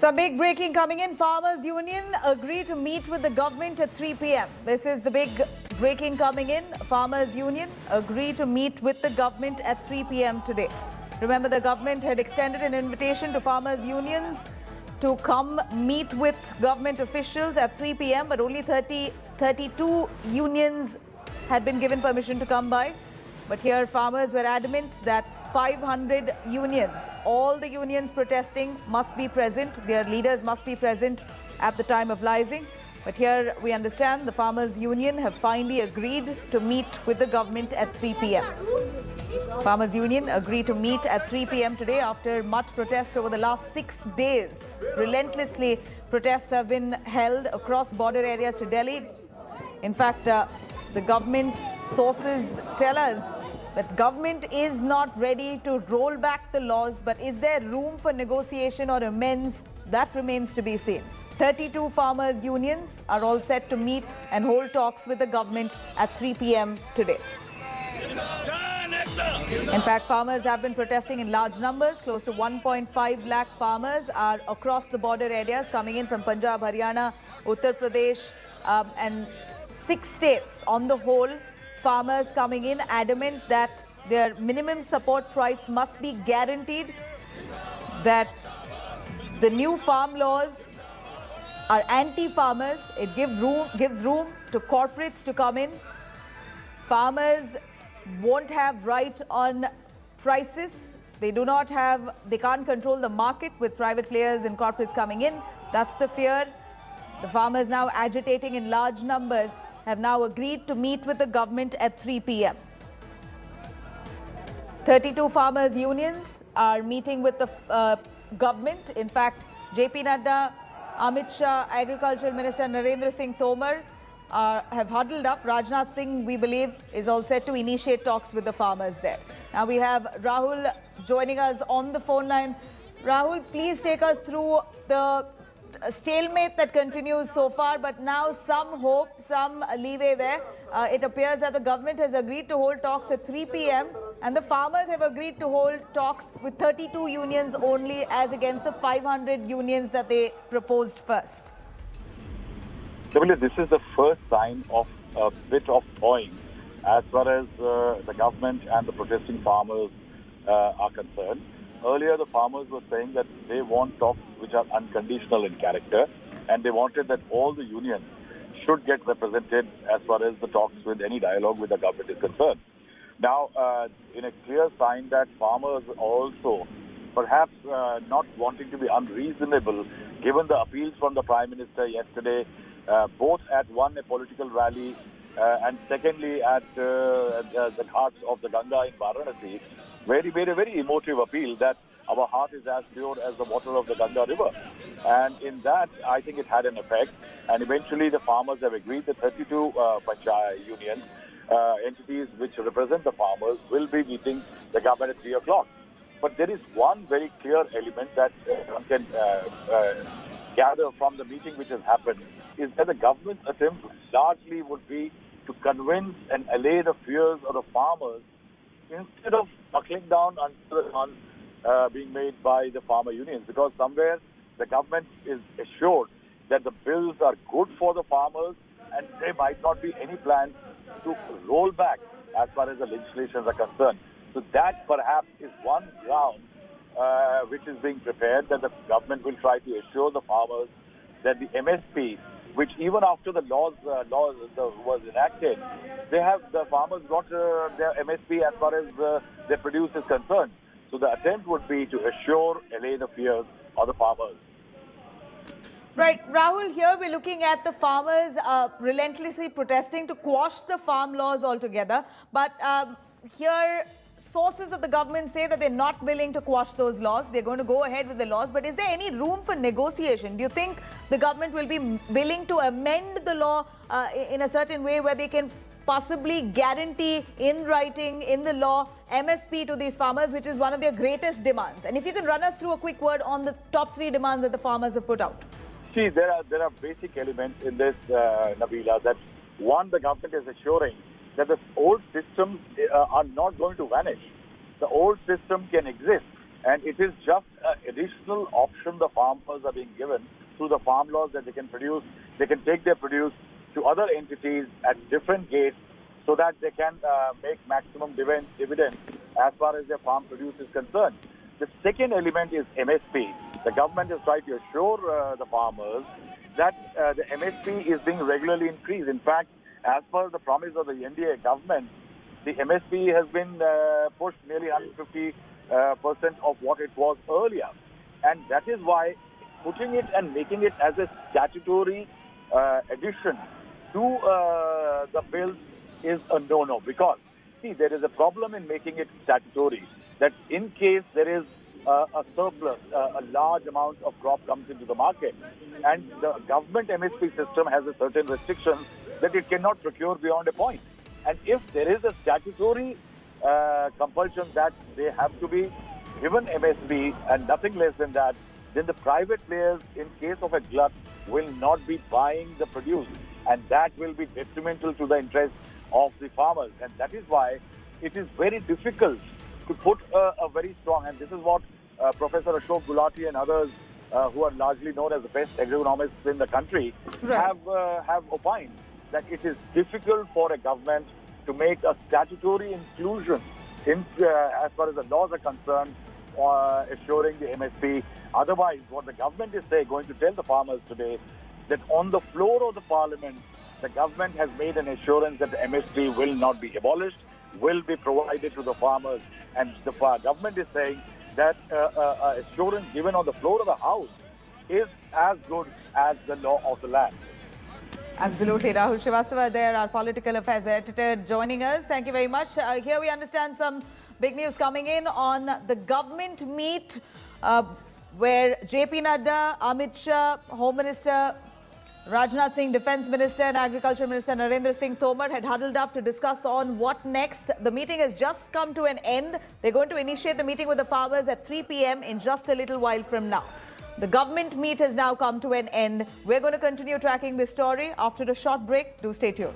Some big breaking coming in. Farmers Union agree to meet with the government at 3 p.m. This is the big breaking coming in. Farmers Union agree to meet with the government at 3 p.m. today. Remember, the government had extended an invitation to farmers unions to come meet with government officials at 3 p.m. but only 32 unions had been given permission to come by. But here farmers were adamant that 500 unions, all the unions protesting, must be present. Their leaders must be present at the time of liaising. But here we understand the Farmers Union have finally agreed to meet with the government at 3 p.m. Farmers Union agreed to meet at 3 p.m. today after much protest over the last 6 days. Relentlessly, protests have been held across border areas to Delhi. In fact, the government sources tell us that government is not ready to roll back the laws, but is there room for negotiation or amends? That remains to be seen. 32 farmers' unions are all set to meet and hold talks with the government at 3 p.m. today. In fact, farmers have been protesting in large numbers. Close to 1.5 lakh farmers are across the border areas coming in from Punjab, Haryana, Uttar Pradesh and 6 states on the whole. Farmers coming in adamant that their minimum support price must be guaranteed, that the new farm laws are anti-farmers. It gives room to corporates to come in. Farmers won't have right on prices. They can't control the market with private players and corporates coming in. That's the fear. The farmers now agitating in large numbers have now agreed to meet with the government at 3 p.m. 32 farmers' unions are meeting with the government. In fact, JP Nadda, Amit Shah, Agricultural Minister Narendra Singh Tomar have huddled up. Rajnath Singh, we believe, is all set to initiate talks with the farmers there. Now we have Rahul joining us on the phone line. Rahul, please take us through the stalemate that continues so far, but now some hope, some leeway there. It appears that the government has agreed to hold talks at 3 p.m. and the farmers have agreed to hold talks with 32 unions only as against the 500 unions that they proposed first. This is the first sign of a bit of thawing as far as the government and the protesting farmers are concerned. Earlier, the farmers were saying that they want talks which are unconditional in character, and they wanted that all the unions should get represented as far as the talks with any dialogue with the government is concerned. Now, in a clear sign that farmers also perhaps not wanting to be unreasonable, given the appeals from the Prime Minister yesterday, both at a political rally and secondly at the ghats of the Ganga in Varanasi, made a very emotive appeal that our heart is as pure as the water of the Ganga river. And in that, I think it had an effect. And eventually the farmers have agreed that 32 panchayat unions, entities which represent the farmers, will be meeting the government at 3 o'clock. But there is one very clear element that one can gather from the meeting which has happened, is that the government's attempt largely would be to convince and allay the fears of the farmers instead of buckling down under the gun being made by the farmer unions, because somewhere the government is assured that the bills are good for the farmers and there might not be any plans to roll back as far as the legislations are concerned. So that perhaps is one ground which is being prepared, that the government will try to assure the farmers that the MSP, which even after the laws was enacted, the farmers got their MSP as far as their produce is concerned. So the attempt would be to assure, allay the fears of the farmers. Right, Rahul, here we're looking at the farmers relentlessly protesting to quash the farm laws altogether. But here, sources of the government say that they're not willing to quash those laws. They're going to go ahead with the laws. But is there any room for negotiation? Do you think the government will be willing to amend the law in a certain way where they can possibly guarantee in writing, in the law, MSP to these farmers, which is one of their greatest demands? And if you can run us through a quick word on the top 3 demands that the farmers have put out. See, there are basic elements in this, Nabila, that one, the government is assuring that the old systems are not going to vanish. The old system can exist, And it is just an additional option the farmers are being given through the farm laws that they can produce. They can take their produce to other entities at different gates so that they can make maximum dividend as far as their farm produce is concerned. The second element is MSP. The government has tried to assure the farmers that the MSP is being regularly increased. In fact, as per the promise of the NDA government, the MSP has been pushed nearly 150% of what it was earlier. And that is why putting it and making it as a statutory addition to the bill is a no-no. Because, see, there is a problem in making it statutory, that in case there is a surplus, a large amount of crop comes into the market, and the government MSP system has a certain restrictions that it cannot procure beyond a point. And if there is a statutory compulsion that they have to be given MSP and nothing less than that, then the private players, in case of a glut, will not be buying the produce. And that will be detrimental to the interest of the farmers. And that is why it is very difficult to put a very strong, and this is what Professor Ashok Gulati and others who are largely known as the best agronomists in the country have opined, that it is difficult for a government to make a statutory inclusion in, as far as the laws are concerned, assuring the MSP. Otherwise, what the government is going to tell the farmers today, that on the floor of the parliament, the government has made an assurance that the MSP will not be abolished, will be provided to the farmers. And the government is saying that assurance given on the floor of the House is as good as the law of the land. Absolutely. Rahul Srivastava there, our political affairs editor, joining us. Thank you very much. Here we understand some big news coming in on the government meet where JP Nadda, Amit Shah, Home Minister Rajnath Singh, Defence Minister and Agriculture Minister Narendra Singh Tomar had huddled up to discuss on what next. The meeting has just come to an end. They're going to initiate the meeting with the farmers at 3 p.m. in just a little while from now. The government meet has now come to an end. We're going to continue tracking this story after a short break. Do stay tuned.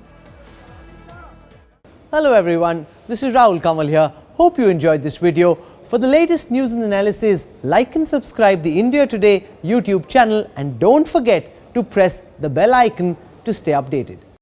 Hello everyone, this is Rahul Kamal here. Hope you enjoyed this video. For the latest news and analysis, like and subscribe the India Today YouTube channel and don't forget to press the bell icon to stay updated.